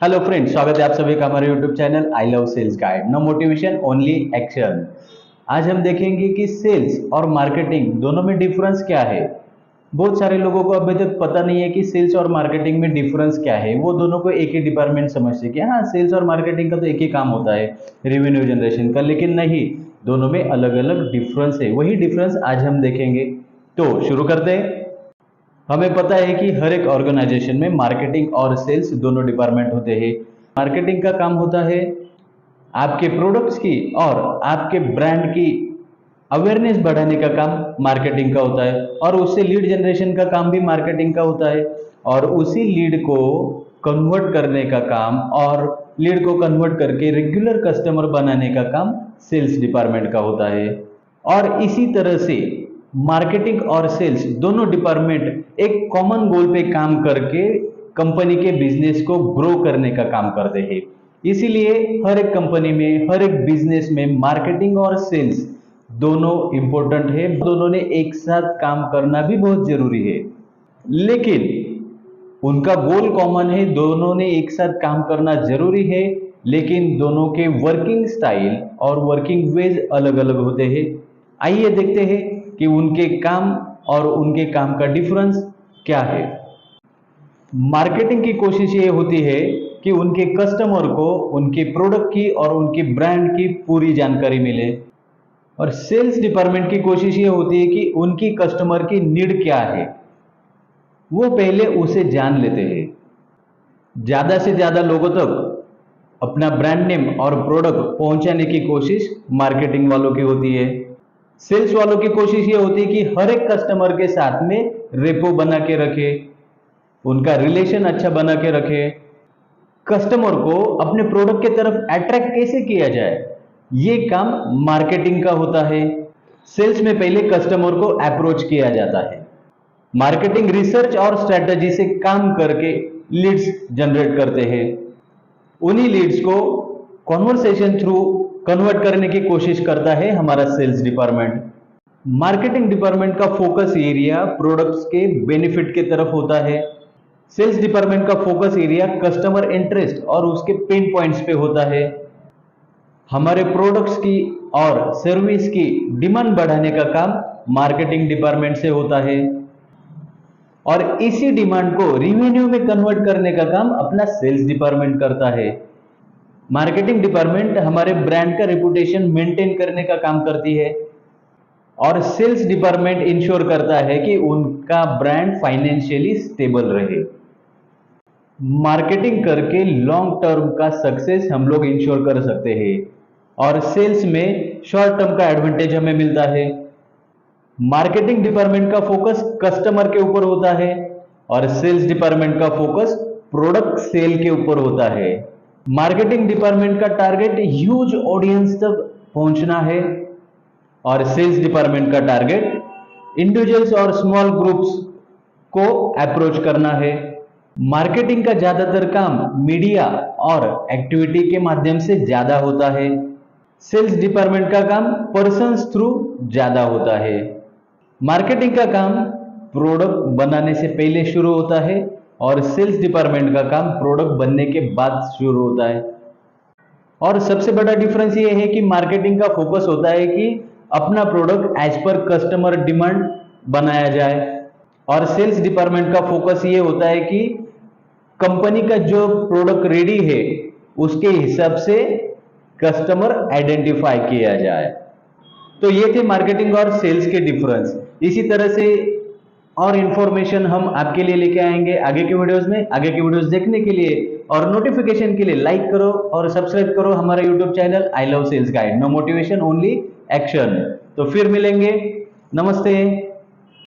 Hello friends, स्वागत है आप सभी का हमारे YouTube channel I love sales guide. No motivation only action. आज हम देखेंगे कि सेल्स और मार्केटिंग दोनों में डिफरेंस क्या है। बहुत सारे लोगों को अभी तक पता नहीं है कि सेल्स और मार्केटिंग में डिफरेंस क्या है। वो दोनों को एक ही डिपार्टमेंट समझते हैं कि हाँ, सेल्स और मार्केटिंग का तो एक ही काम होता है, रेवेन्यू जनरेशन का। लेकिन नहीं, दोनों में अलग अलग डिफरेंस है। वही डिफरेंस आज हम देखेंगे। तो शुरू करते हैं। हमें पता है कि हर एक ऑर्गेनाइजेशन में मार्केटिंग और सेल्स दोनों डिपार्टमेंट होते हैं। मार्केटिंग का काम होता है आपके प्रोडक्ट्स की और आपके ब्रांड की अवेयरनेस बढ़ाने का काम मार्केटिंग का होता है, और उससे लीड जनरेशन का काम भी मार्केटिंग का होता है, और उसी लीड को कन्वर्ट करने का काम और लीड को कन्वर्ट करके रेगुलर कस्टमर बनाने का काम सेल्स डिपार्टमेंट का होता है। और इसी तरह से मार्केटिंग और सेल्स दोनों डिपार्टमेंट एक कॉमन गोल पे काम करके कंपनी के बिजनेस को ग्रो करने का काम करते हैं। इसीलिए हर एक कंपनी में, हर एक बिजनेस में मार्केटिंग और सेल्स दोनों इंपॉर्टेंट है। दोनों ने एक साथ काम करना भी बहुत जरूरी है, लेकिन उनका गोल कॉमन है। दोनों ने एक साथ काम करना जरूरी है, लेकिन दोनों के वर्किंग स्टाइल और वर्किंग वेज अलग अलग होते हैं। आइए देखते हैं कि उनके काम और उनके काम का डिफरेंस क्या है। मार्केटिंग की कोशिश ये होती है कि उनके कस्टमर को उनके प्रोडक्ट की और उनकी ब्रांड की पूरी जानकारी मिले, और सेल्स डिपार्टमेंट की कोशिश ये होती है कि उनकी कस्टमर की नीड क्या है वो पहले उसे जान लेते हैं। ज्यादा से ज्यादा लोगों तक अपना ब्रांड नेम और प्रोडक्ट पहुंचाने की कोशिश मार्केटिंग वालों की होती है। सेल्स वालों की कोशिश ये होती है कि हर एक कस्टमर के साथ में रेपो बना के रखे, उनका रिलेशन अच्छा बना के रखे, कस्टमर को अपने प्रोडक्ट की तरफ अट्रैक्ट कैसे किया जाए, ये काम मार्केटिंग का होता है। सेल्स में पहले कस्टमर को अप्रोच किया जाता है। मार्केटिंग रिसर्च और स्ट्रेटजी से काम करके लीड्स जनरेट करते हैं। उन्हीं लीड्स को कॉन्वर्सेशन थ्रू कन्वर्ट करने की कोशिश करता है हमारा सेल्स डिपार्टमेंट। मार्केटिंग डिपार्टमेंट का फोकस एरिया प्रोडक्ट्स के बेनिफिट की तरफ होता है। सेल्स डिपार्टमेंट का फोकस एरिया कस्टमर इंटरेस्ट और उसके पेन पॉइंट्स पे होता है। हमारे प्रोडक्ट्स की और सर्विस की डिमांड बढ़ाने का काम मार्केटिंग डिपार्टमेंट से होता है, और इसी डिमांड को रेवेन्यू में कन्वर्ट करने का काम अपना सेल्स डिपार्टमेंट करता है। मार्केटिंग डिपार्टमेंट हमारे ब्रांड का रेपुटेशन मेंटेन करने का काम करती है, और सेल्स डिपार्टमेंट इंश्योर करता है कि उनका ब्रांड फाइनेंशियली स्टेबल रहे। मार्केटिंग करके लॉन्ग टर्म का सक्सेस हम लोग इंश्योर कर सकते हैं, और सेल्स में शॉर्ट टर्म का एडवांटेज हमें मिलता है। मार्केटिंग डिपार्टमेंट का फोकस कस्टमर के ऊपर होता है, और सेल्स डिपार्टमेंट का फोकस प्रोडक्ट सेल के ऊपर होता है। मार्केटिंग डिपार्टमेंट का टारगेट ह्यूज ऑडियंस तक पहुंचना है, और सेल्स डिपार्टमेंट का टारगेट इंडिविजुअल्स और स्मॉल ग्रुप्स को अप्रोच करना है। मार्केटिंग का ज्यादातर काम मीडिया और एक्टिविटी के माध्यम से ज्यादा होता है। सेल्स डिपार्टमेंट का काम पर्सन्स थ्रू ज्यादा होता है। मार्केटिंग का काम प्रोडक्ट बनाने से पहले शुरू होता है, और सेल्स डिपार्टमेंट का काम प्रोडक्ट बनने के बाद शुरू होता है। और सबसे बड़ा डिफरेंस ये है कि मार्केटिंग का फोकस होता है कि अपना product as per customer demand बनाया जाए, और सेल्स डिपार्टमेंट का फोकस ये होता है कि कंपनी का जो प्रोडक्ट रेडी है उसके हिसाब से कस्टमर आइडेंटिफाई किया जाए। तो ये थे मार्केटिंग और सेल्स के डिफरेंस। इसी तरह से और इंफॉर्मेशन हम आपके लिए लेके आएंगे आगे के वीडियोस में। आगे के वीडियोस देखने के लिए और नोटिफिकेशन के लिए लाइक करो और सब्सक्राइब करो हमारा YouTube channel I love sales guide. No motivation only action. तो फिर मिलेंगे। नमस्ते।